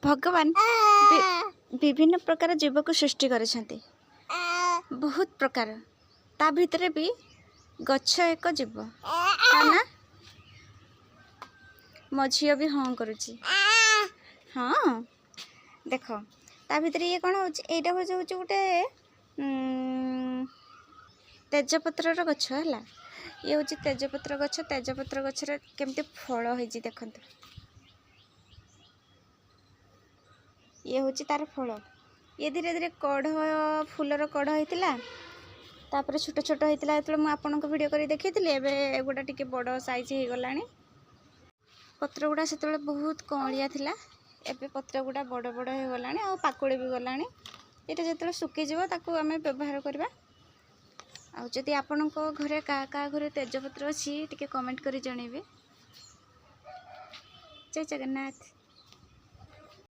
भगवान विभिन्न प्रकार जीव को सृष्टि करिसेंती बहुत प्रकार ता भितर भी गछ एक जीव हाँ ना मो झील भी हाँ करुची हाँ देख ता भितर ये कौन होटा हूँ गोटे तेजपत्र गछ है ये हूँ तेजपत्र गछर केमती फल होती देखते ये हूँ तार फल ये धीरे धीरे कढ़ फूलर कढ़ होता तापर छोट छोट होता जो मुझे आपन भिडियो कर देखी एवं गोटा टी बड़ साइज हो गला पत्र गुड़ा से बहुत कौलिया थिला एबे पत्र गुड़ा बड़ बड़ हो गला आ पाकुड़ी भी गला ये जो सुखीज आम व्यवहार करवा आदि आपण घरे क्या घरे तेजपत्र अच्छी टी कमेंट कर जनइबे। जय जगन्नाथ।